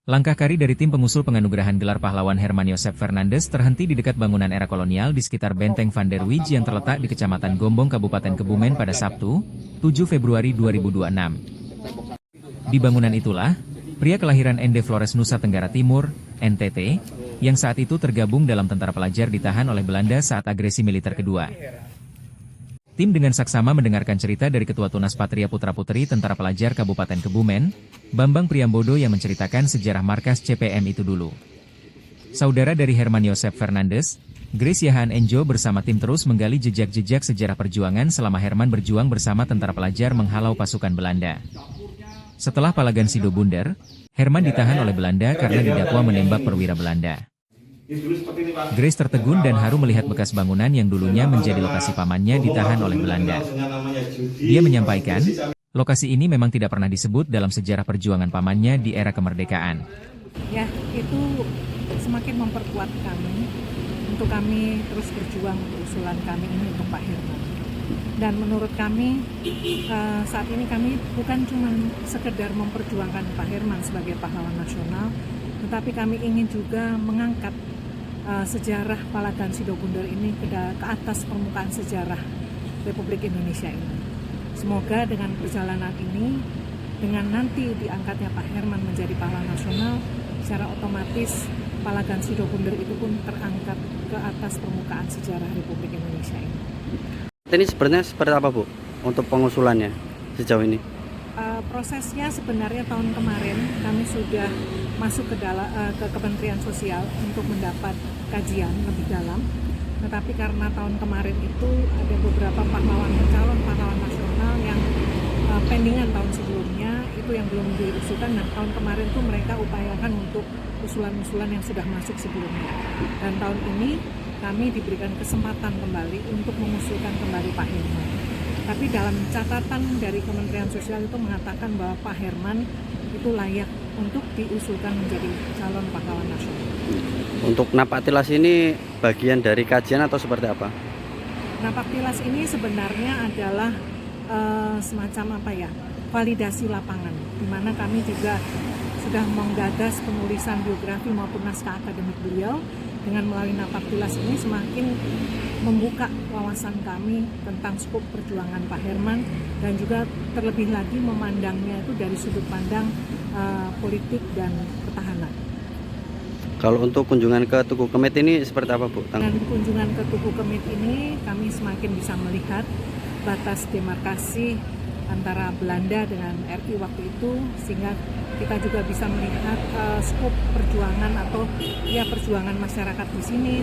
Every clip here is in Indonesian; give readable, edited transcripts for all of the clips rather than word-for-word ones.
Langkah kari dari tim pengusul penganugerahan gelar pahlawan Herman Josep Fernandes terhenti di dekat bangunan era kolonial di sekitar Benteng Van der Wijk yang terletak di Kecamatan Gombong, Kabupaten Kebumen pada Sabtu, 7 Februari 2026. Di bangunan itulah, pria kelahiran Ende Flores, Nusa Tenggara Timur, NTT, yang saat itu tergabung dalam tentara pelajar ditahan oleh Belanda saat agresi militer kedua. Tim dengan saksama mendengarkan cerita dari Ketua Tunas Patria Putra-Putri Tentara Pelajar Kabupaten Kebumen, Bambang Priambodo, yang menceritakan sejarah markas CPM itu dulu. Saudara dari Herman Josep Fernandes, Grace Yahan Enjo bersama tim terus menggali jejak-jejak sejarah perjuangan selama Herman berjuang bersama tentara pelajar menghalau pasukan Belanda. Setelah Palagan Sido Bunder, Herman ditahan oleh Belanda karena didakwa menembak perwira Belanda. Grace tertegun dan haru melihat bekas bangunan yang dulunya menjadi lokasi pamannya ditahan oleh Belanda. Dia menyampaikan, lokasi ini memang tidak pernah disebut dalam sejarah perjuangan pamannya di era kemerdekaan. Ya, itu semakin memperkuat kami untuk kami terus berjuang untuk usulan kami ini untuk Pak Herman. Dan menurut kami, saat ini kami bukan cuma sekedar memperjuangkan Pak Herman sebagai pahlawan nasional, tetapi kami ingin juga mengangkat sejarah Palagan Sido Bunder ini ke atas permukaan sejarah Republik Indonesia ini. Semoga dengan perjalanan ini, dengan nanti diangkatnya Pak Herman menjadi pahlawan nasional, secara otomatis Palagan Sido Bunder itu pun terangkat ke atas permukaan sejarah Republik Indonesia ini. Ini sebenarnya seperti apa, Bu, untuk pengusulannya sejauh ini? Prosesnya sebenarnya tahun kemarin kami sudah masuk ke Kementerian Sosial untuk mendapat kajian lebih dalam. Tetapi karena tahun kemarin itu ada beberapa calon pahlawan nasional yang pendingan tahun sebelumnya itu yang belum diusulkan. Nah, tahun kemarin tuh mereka upayakan untuk usulan-usulan yang sudah masuk sebelumnya. Dan tahun ini kami diberikan kesempatan kembali untuk mengusulkan kembali Pak Herman. Tapi dalam catatan dari Kementerian Sosial itu mengatakan bahwa Pak Herman itu layak untuk diusulkan menjadi calon pahlawan nasional. Untuk napak tilas ini bagian dari kajian atau seperti apa? Napak tilas ini sebenarnya adalah semacam validasi lapangan, di mana kami juga sudah menggagas penulisan biografi maupun naskah akademik beliau. Dengan melalui napak tilas ini semakin membuka wawasan kami tentang skop perjuangan Pak Herman dan juga terlebih lagi memandangnya itu dari sudut pandang politik dan pertahanan. Kalau untuk kunjungan ke Tugu Kemit ini seperti apa, Bu? Dengan kunjungan ke Tugu Kemit ini kami semakin bisa melihat batas demarkasi antara Belanda dengan RI waktu itu, sehingga kita juga bisa melihat skop perjuangan atau perjuangan masyarakat di sini.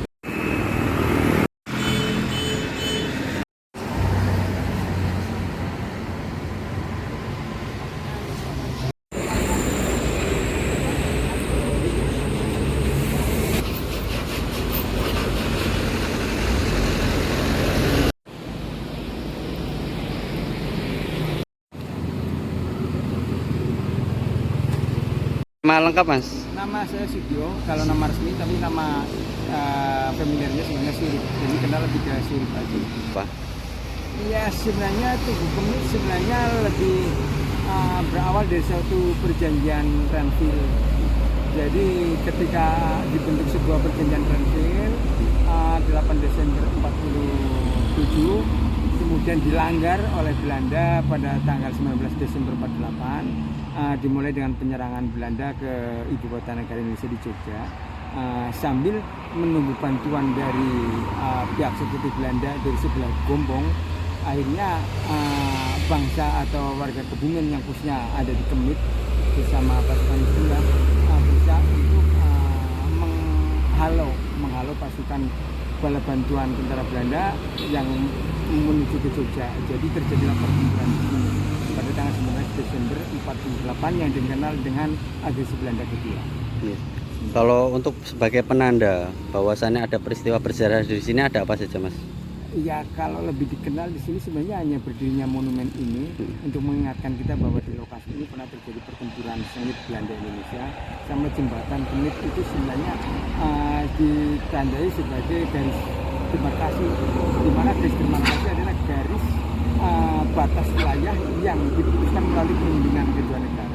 Nama lengkap, Mas? Nama saya Sugio, kalau nama resmi, tapi nama familiarnya sebenarnya Sirip. Jadi kenal lebih ke Sirip aja. Apa? Ya sebenarnya Tugu Kemit sebenarnya lebih berawal dari suatu perjanjian Renville. Jadi ketika dibentuk sebuah perjanjian Renville 8 Desember 47, kemudian dilanggar oleh Belanda pada tanggal 19 Desember 48. Dimulai dengan penyerangan Belanda ke ibu kota negara Indonesia di Jogja, sambil menunggu bantuan dari pihak sekutu Belanda dari sebelah Gombong. Akhirnya bangsa atau warga Kebumen yang khususnya ada di Kemit bersama pasukan Sunda bisa untuk menghalau pasukan bala bantuan tentara Belanda yang menuju ke Jogja. Jadi terjadilah pertempuran di sini pada tanggal 19 Desember 48 yang dikenal dengan agresi Belanda kedua. Yes. Kalau untuk sebagai penanda bahwasannya ada peristiwa bersejarah di sini, ada apa saja, Mas? Ya, kalau lebih dikenal di sini sebenarnya hanya berdirinya monumen ini untuk mengingatkan kita bahwa di lokasi ini pernah terjadi pertempuran sengit Belanda Indonesia, sama jembatan Kemit itu sebenarnya ditandai sebagai garis demarkasi, di mana garis demarkasi adalah garis batas wilayah yang diputuskan melalui perundingan kedua negara.